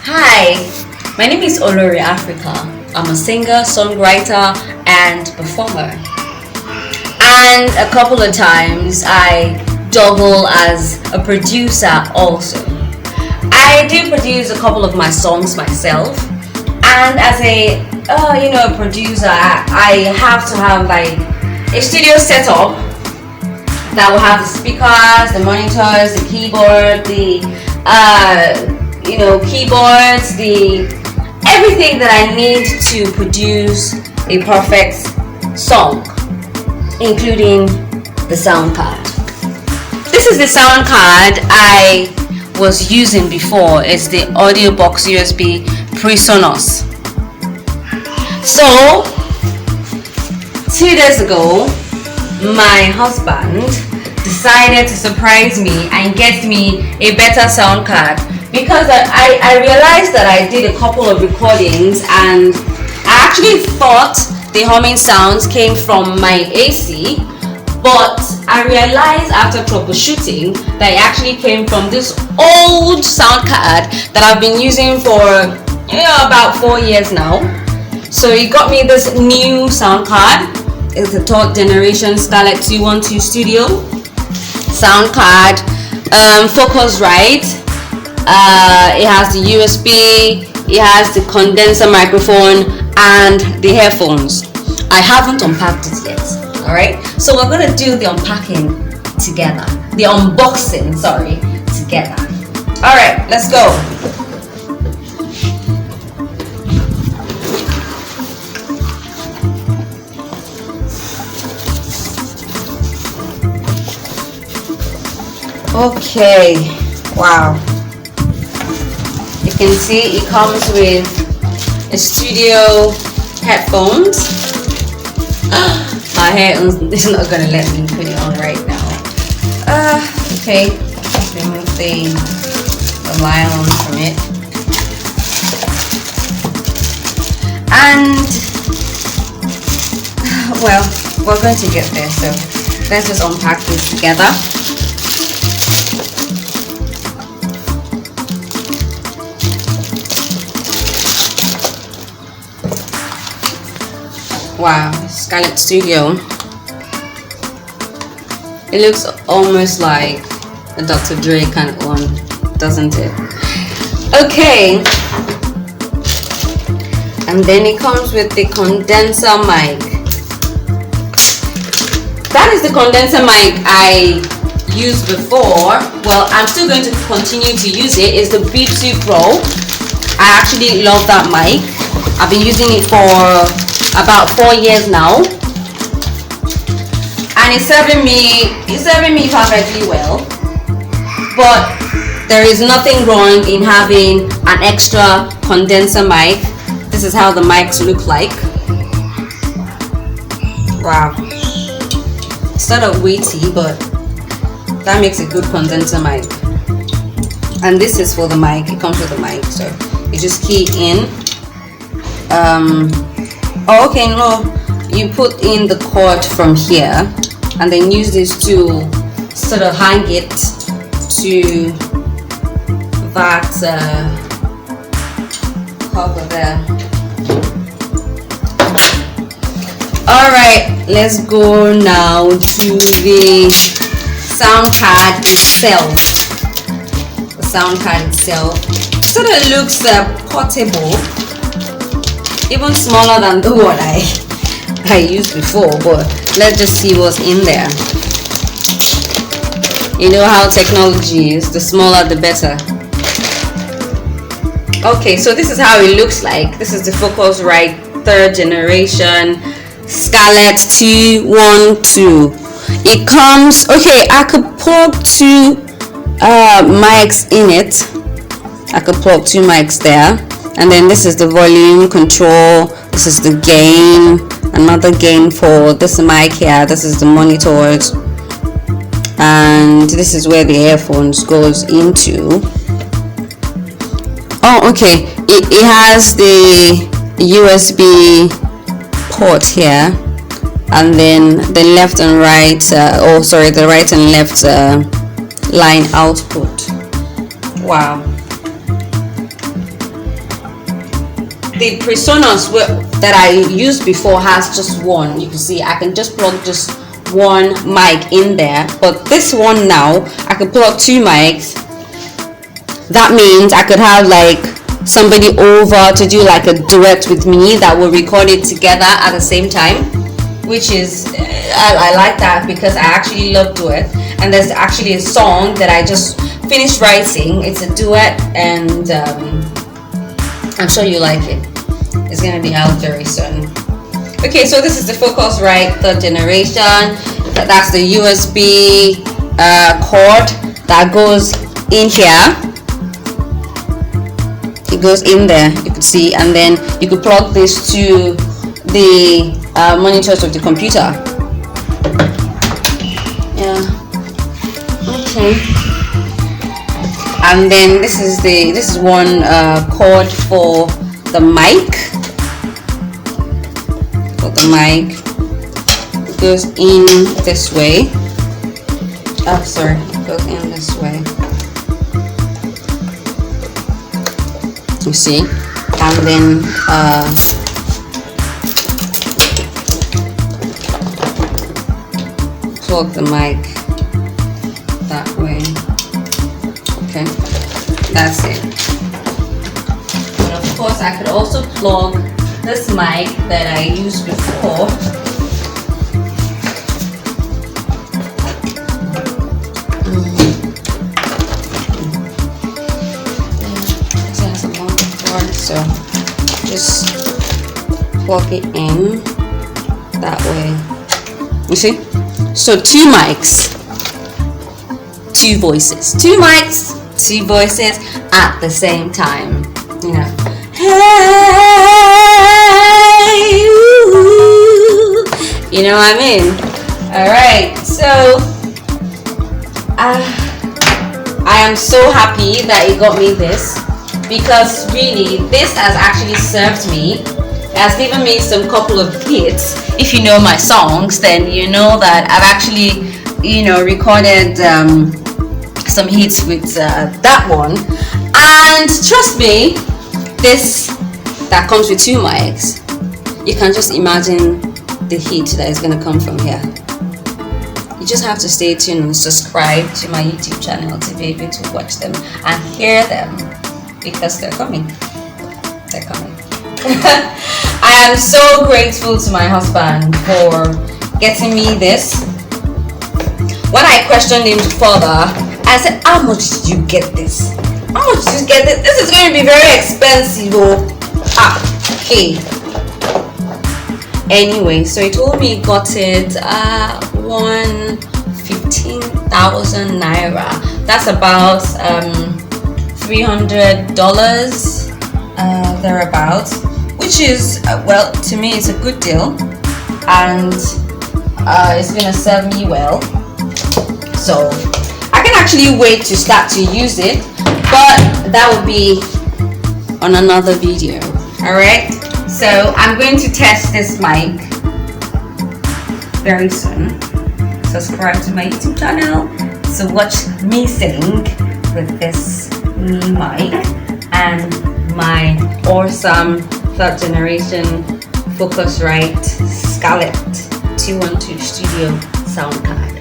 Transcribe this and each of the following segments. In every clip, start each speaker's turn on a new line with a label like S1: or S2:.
S1: Hi, my name is OloriAfrica. I'm a singer, songwriter, and performer. And a couple of times I double as a producer also. I do produce a couple of my songs myself, and as a producer, I have to have like a studio setup that will have the speakers, the monitors, the keyboard, the keyboards, the everything that I need to produce a perfect song, including the sound card. This is the sound card I was using before. It's the Audio Box USB PreSonus. So 2 days ago, my husband decided to surprise me and get me a better sound card, because I realized that I did a couple of recordings and I actually thought the humming sounds came from my AC, but I realized after troubleshooting that it actually came from this old sound card that I've been using for about 4 years now. So he got me this new sound card. It's a 3rd generation Scarlet 212 Studio sound card, Focusrite. It has the USB, it has the condenser microphone, and the headphones. I haven't unpacked it yet. Alright, so we're gonna do the unpacking together, the unboxing, together. Alright, let's go. Okay, wow. You can see it comes with a studio headphones. My hair is not gonna let me put it on right now. Okay, let's remove the nylon from it. And well, we're going to get there, so let's just unpack this together. Wow, Scarlet Studio. It looks almost like a Dr. Dre kind of one, doesn't it? Okay. And then it comes with the condenser mic. That is the condenser mic I used before. Well, I'm still going to continue to use it. It's the B2 Pro. I actually love that mic. I've been using it for about 4 years now, and it's serving me perfectly well. But there is nothing wrong in having an extra condenser mic. This is how the mics look like. Wow, it's sort of weighty, but that makes a good condenser mic. And this is for the mic. It comes with the mic, so you just key in. Oh, okay, no, you put in the cord from here and then use this to sort of hang it to that cover there. Alright, let's go now to the sound card itself. The sound card itself sort of looks portable, even smaller than the one I used before, but let's just see what's in there. You know how technology is, the smaller the better. Okay, so this is how it looks like. This is the Focusrite 3rd generation Scarlet 212. It comes, okay, I could plug 2 mics in it. I could plug 2 mics there. And then this is the volume control, this is the gain, another gain for this mic here, this is the monitors, and this is where the earphones goes into. Oh, okay, it has the USB port here, and then the left and right, the right and left line output. Wow. the PreSonus that I used before has just one. You can see I can just plug just one mic in there, but this one now I could plug 2 mics. That means I could have like somebody over to do like a duet with me that will record it together at the same time, which is I like that because I actually love duet. And there's actually a song that I just finished writing. It's a duet, and I'm sure you like it. It's gonna be out very soon. Okay, so this is the Focusrite 3rd generation. That's the USB cord that goes in here. It goes in there, you can see, and then you could plug this to the monitors of the computer. Yeah. Okay. And then this is one cord for the mic. The mic goes in this way. Oh, sorry, it goes in this way. You see, and then plug the mic that way. Okay, that's it. And of course, I could also plug this mic that I used before. It has a longer cord, so just plug it in that way. You see? So 2 mics, 2 voices, 2 mics, 2 voices at the same time. You know. Hey, you know what I mean? Alright, so I am so happy that it got me this, because really this has actually served me. It has given me some couple of hits. If you know my songs, then you know that I've actually, you know, recorded some hits with that one. And trust me, this that comes with 2 mics, you can just imagine the heat that is going to come from here. You just have to stay tuned and subscribe to my YouTube channel to be able to watch them and hear them, because they're coming. They're coming. I am so grateful to my husband for getting me this. When I questioned him further, I said, how much did you get this? How much did you get this? This is going to be very expensive. Oh. Okay. Anyway, so he told me he got it 15,000 naira. That's about $300 thereabouts, which is well, to me it's a good deal, and it's gonna serve me well. So I can actually wait to start to use it, but that will be on another video. Alright, so I'm going to test this mic very soon. Subscribe to my YouTube channel to watch me sing with this new mic and my awesome 3rd generation Focusrite Scarlet 212 Studio Soundcard.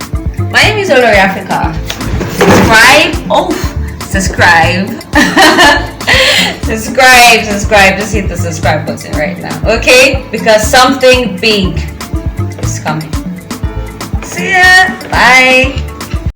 S1: My name is OloriAfrica. Subscribe. Oh, subscribe. subscribe. Just hit the subscribe button right now, okay? Because something big is coming. See ya. Bye.